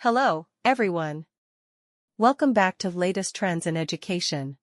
Hello, everyone. Welcome back to latest trends in education.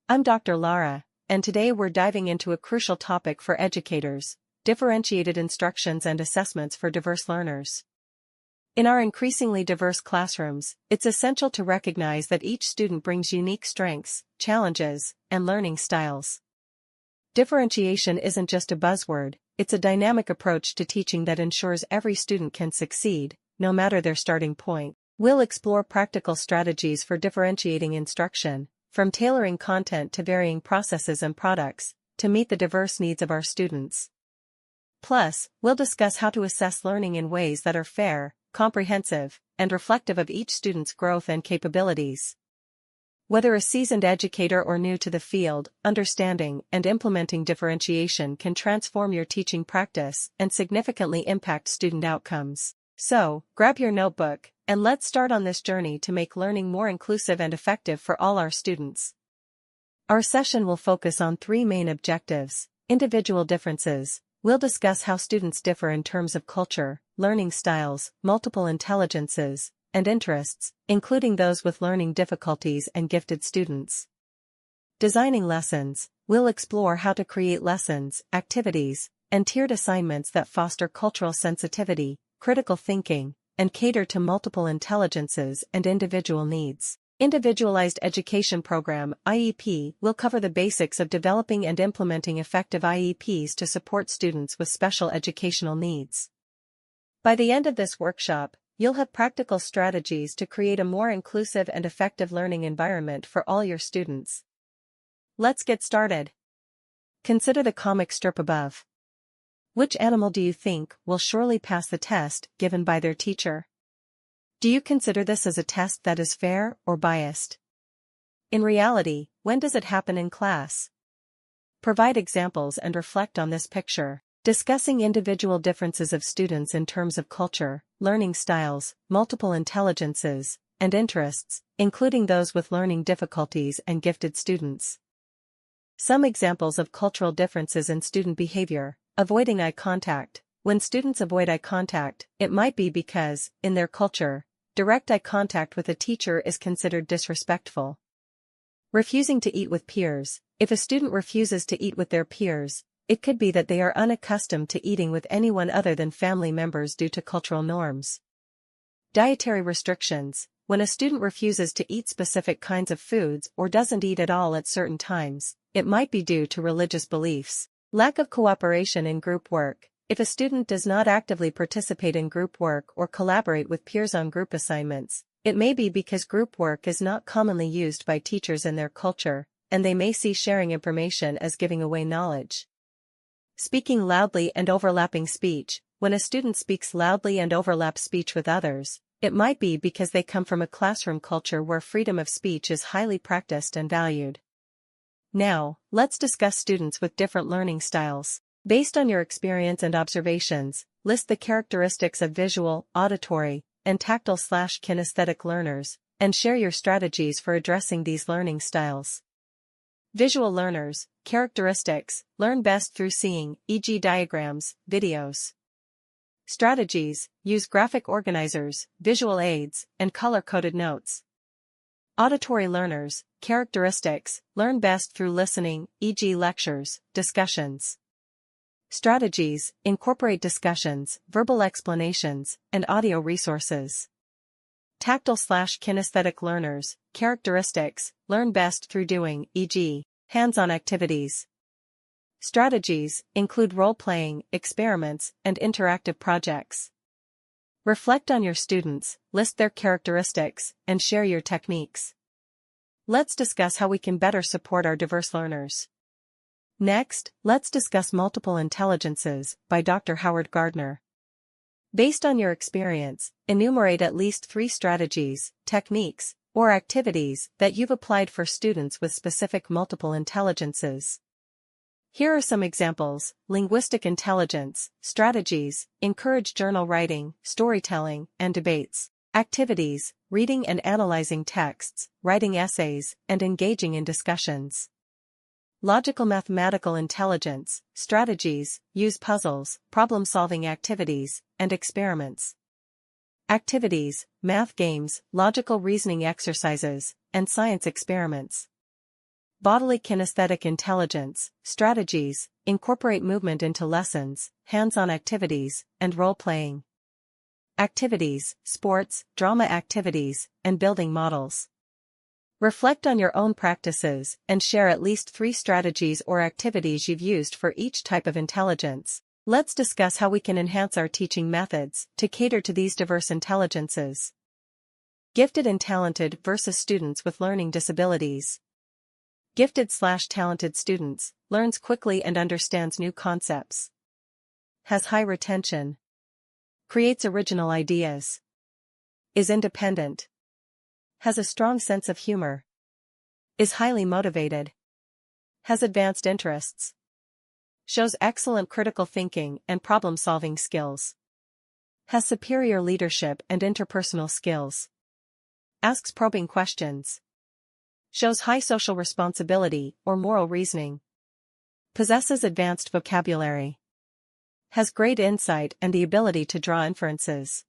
I'm Dr. Lara, and today we're diving into a crucial topic for educators: differentiated instructions and assessments for diverse learners. In our increasingly diverse classrooms, it's essential to recognize that each student brings unique strengths, challenges, and learning styles. Differentiation isn't just a buzzword, it's a dynamic approach to teaching that ensures every student can succeed, no matter their starting point. We'll explore practical strategies for differentiating instruction, from tailoring content to varying processes and products, to meet the diverse needs of our students. Plus, we'll discuss how to assess learning in ways that are fair, comprehensive, and reflective of each student's growth and capabilities. Whether a seasoned educator or new to the field, understanding and implementing differentiation can transform your teaching practice and significantly impact student outcomes. So, grab your notebook, and let's start on this journey to make learning more inclusive and effective for all our students. Our session will focus on three main objectives: individual differences. We'll discuss how students differ in terms of culture, learning styles, multiple intelligences, and interests, including those with learning difficulties and gifted students. Designing lessons. We'll explore how to create lessons, activities, and tiered assignments that foster cultural sensitivity, critical thinking, and cater to multiple intelligences and individual needs. Individualized Education Program (IEP) will cover the basics of developing and implementing effective IEPs to support students with special educational needs. By the end of this workshop, you'll have practical strategies to create a more inclusive and effective learning environment for all your students. Let's get started. Consider the comic strip above. Which animal do you think will surely pass the test given by their teacher? Do you consider this as a test that is fair or biased? In reality, when does it happen in class? Provide examples and reflect on this picture. Discussing individual differences of students in terms of culture, learning styles, multiple intelligences, and interests, including those with learning difficulties and gifted students. Some examples of cultural differences in student behavior: avoiding eye contact. When students avoid eye contact, it might be because, in their culture, direct eye contact with a teacher is considered disrespectful. Refusing to eat with peers. If a student refuses to eat with their peers, it could be that they are unaccustomed to eating with anyone other than family members due to cultural norms. Dietary restrictions. When a student refuses to eat specific kinds of foods or doesn't eat at all at certain times, it might be due to religious beliefs. Lack of cooperation in group work. If a student does not actively participate in group work or collaborate with peers on group assignments, it may be because group work is not commonly used by teachers in their culture, and they may see sharing information as giving away knowledge. Speaking loudly and overlapping speech. When a student speaks loudly and overlaps speech with others, it might be because they come from a classroom culture where freedom of speech is highly practiced and valued. Now, let's discuss students with different learning styles. Based on your experience and observations, list the characteristics of visual, auditory, and tactile/kinesthetic learners, and share your strategies for addressing these learning styles. Visual learners. Characteristics: learn best through seeing, e.g. diagrams, videos. Strategies: use graphic organizers, visual aids, and color-coded notes. Auditory learners. Characteristics: learn best through listening, e.g. lectures, discussions. Strategies: incorporate discussions, verbal explanations, and audio resources. Tactile/kinesthetic learners. Characteristics: learn best through doing, e.g. hands-on activities. Strategies: include role-playing, experiments, and interactive projects. Reflect on your students, list their characteristics, and share your techniques. Let's discuss how we can better support our diverse learners. Next, let's discuss multiple intelligences by Dr. Howard Gardner. Based on your experience, enumerate at least 3 strategies, techniques, or activities that you've applied for students with specific multiple intelligences. Here are some examples: linguistic intelligence, strategies: encourage journal writing, storytelling, and debates. Activities: reading and analyzing texts, writing essays, and engaging in discussions. Logical mathematical intelligence, strategies: use puzzles, problem-solving activities, and experiments. activities, math games, logical reasoning exercises, and science experiments. Bodily-kinesthetic intelligence, strategies, incorporate movement into lessons, hands-on activities, and role-playing. Activities, sports, drama activities, and building models. Reflect on your own practices and share at least 3 strategies or activities you've used for each type of intelligence. Let's discuss how we can enhance our teaching methods to cater to these diverse intelligences. Gifted and talented versus students with learning disabilities. Gifted/talented students learns quickly and understands new concepts. Has high retention. Creates original ideas. Is independent. Has a strong sense of humor. Is highly motivated. Has advanced interests. Shows excellent critical thinking and problem-solving skills. Has superior leadership and interpersonal skills. Asks probing questions. Shows high social responsibility or moral reasoning. Possesses advanced vocabulary. Has great insight and the ability to draw inferences.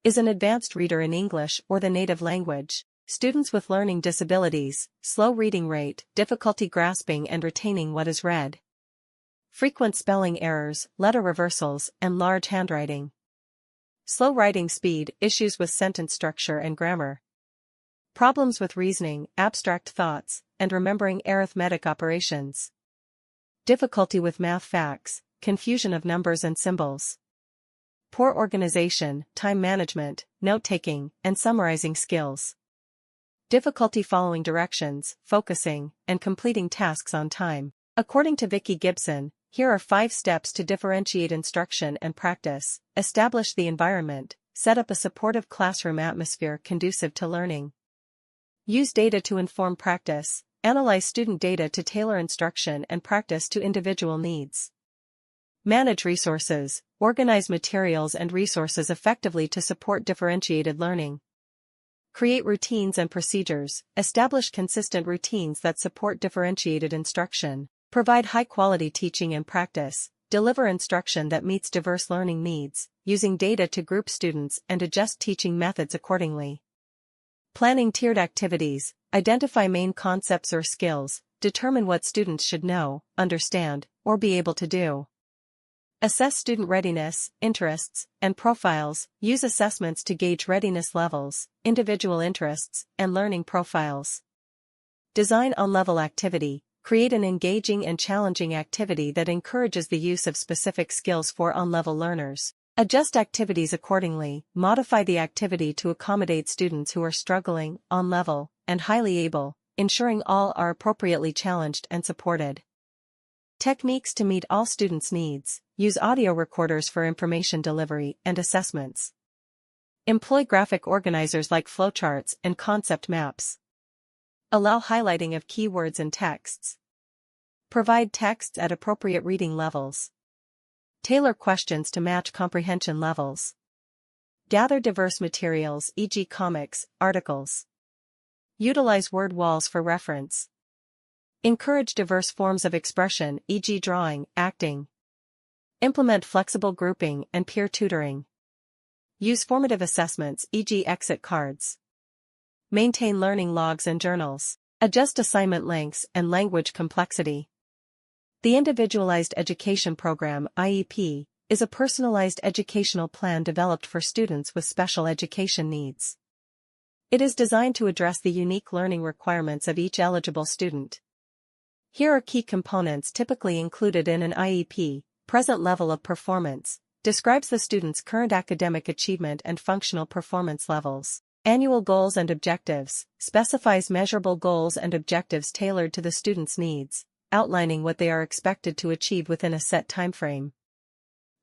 Is an advanced reader in English or the native language. Students with learning disabilities, slow reading rate, difficulty grasping and retaining what is read. Frequent spelling errors, letter reversals, and large handwriting. Slow writing speed, issues with sentence structure and grammar. Problems with reasoning, abstract thoughts, and remembering arithmetic operations. Difficulty with math facts, confusion of numbers and symbols. Poor organization, time management, note-taking, and summarizing skills. Difficulty following directions, focusing, and completing tasks on time. According to Vicki Gibson, here are 5 steps to differentiate instruction and practice. Establish the environment, set up a supportive classroom atmosphere conducive to learning. Use data to inform practice, analyze student data to tailor instruction and practice to individual needs. Manage resources, organize materials and resources effectively to support differentiated learning. Create routines and procedures, establish consistent routines that support differentiated instruction. Provide high-quality teaching and practice, deliver instruction that meets diverse learning needs, using data to group students and adjust teaching methods accordingly. Planning tiered activities, identify main concepts or skills, determine what students should know, understand, or be able to do. Assess student readiness, interests, and profiles, use assessments to gauge readiness levels, individual interests, and learning profiles. Design on-level activity, create an engaging and challenging activity that encourages the use of specific skills for on-level learners. Adjust activities accordingly, modify the activity to accommodate students who are struggling, on-level, and highly able, ensuring all are appropriately challenged and supported. Techniques to meet all students' needs, use audio recorders for information delivery and assessments. Employ graphic organizers like flowcharts and concept maps. Allow highlighting of keywords and texts. Provide texts at appropriate reading levels. Tailor questions to match comprehension levels. Gather diverse materials, e.g. comics, articles. Utilize word walls for reference. Encourage diverse forms of expression, e.g. drawing, acting. Implement flexible grouping and peer tutoring. Use formative assessments, e.g. exit cards. Maintain learning logs and journals. Adjust assignment lengths and language complexity. The Individualized Education Program (IEP) is a personalized educational plan developed for students with special education needs. It is designed to address the unique learning requirements of each eligible student. Here are key components typically included in an IEP. Present level of performance describes the student's current academic achievement and functional performance levels. Annual goals and objectives specifies measurable goals and objectives tailored to the student's needs, outlining what they are expected to achieve within a set timeframe.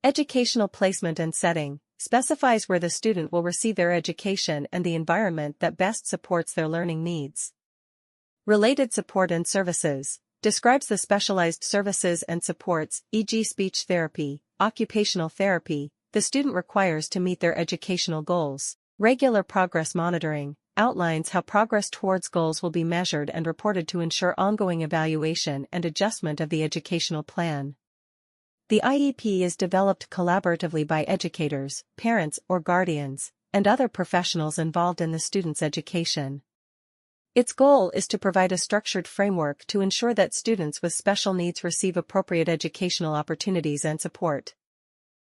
Educational placement and setting specifies where the student will receive their education and the environment that best supports their learning needs. Related support and services describes the specialized services and supports, e.g. speech therapy, occupational therapy, the student requires to meet their educational goals. Regular progress monitoring outlines how progress towards goals will be measured and reported to ensure ongoing evaluation and adjustment of the educational plan. The IEP is developed collaboratively by educators, parents, or guardians, and other professionals involved in the student's education. Its goal is to provide a structured framework to ensure that students with special needs receive appropriate educational opportunities and support.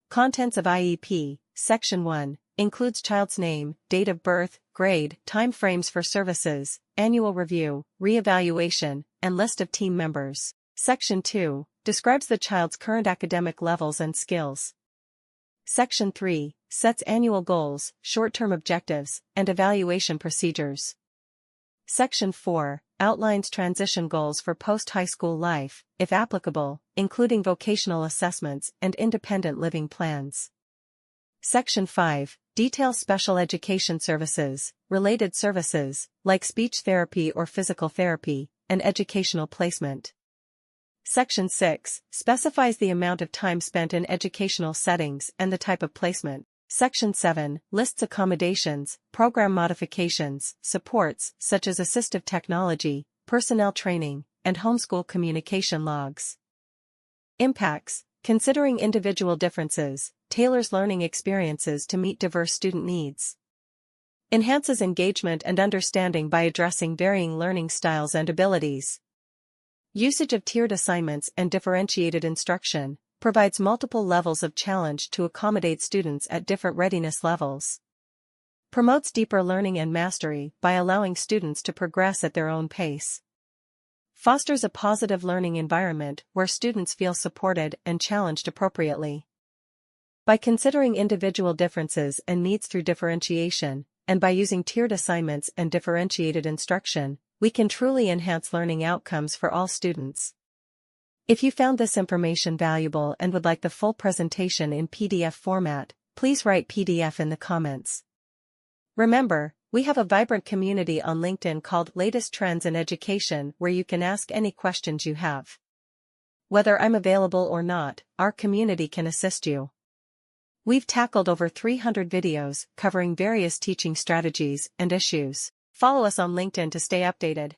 Contents of IEP, Section 1, includes child's name, date of birth, grade, time frames for services, annual review, re-evaluation, and list of team members. Section 2, describes the child's current academic levels and skills. Section 3, sets annual goals, short-term objectives, and evaluation procedures. Section 4, outlines transition goals for post-high school life, if applicable, including vocational assessments and independent living plans. Section 5, details special education services, related services, like speech therapy or physical therapy, and educational placement. Section 6, specifies the amount of time spent in educational settings and the type of placement. Section 7, lists accommodations, program modifications, supports such as assistive technology, personnel training, and homeschool communication logs. Impacts, considering individual differences, tailors learning experiences to meet diverse student needs. Enhances engagement and understanding by addressing varying learning styles and abilities. Usage of tiered assignments and differentiated instruction provides multiple levels of challenge to accommodate students at different readiness levels. Promotes deeper learning and mastery by allowing students to progress at their own pace. Fosters a positive learning environment where students feel supported and challenged appropriately. By considering individual differences and needs through differentiation, and by using tiered assignments and differentiated instruction, we can truly enhance learning outcomes for all students. If you found this information valuable and would like the full presentation in PDF format, please write PDF in the comments. Remember, we have a vibrant community on LinkedIn called Latest Trends in Education where you can ask any questions you have. Whether I'm available or not, our community can assist you. We've tackled over 300 videos covering various teaching strategies and issues. Follow us on LinkedIn to stay updated.